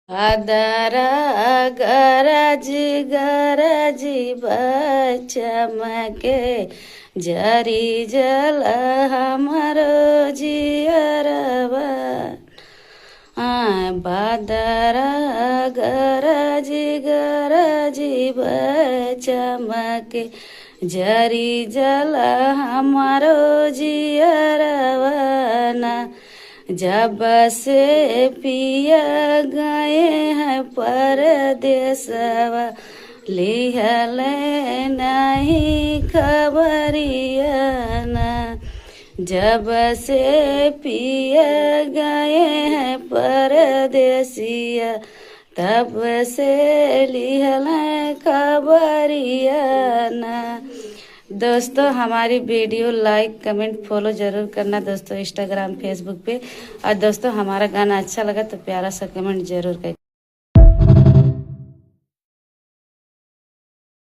आदरा गरजी गरजी बचमके जरी जल हमरो जियरवा बादरा गरजी गरजी बचमके जरी जल हमारो जियरवा जब से पिया गए हैं परदेसवा लिहल नहीं खबरियाना जब से पिया गए हैं परदेसिया तब से लिहल खबरियाना। दोस्तों हमारी वीडियो लाइक कमेंट फॉलो ज़रूर करना दोस्तों इंस्टाग्राम फेसबुक पे। और दोस्तों हमारा गाना अच्छा लगा तो प्यारा सा कमेंट ज़रूर करें।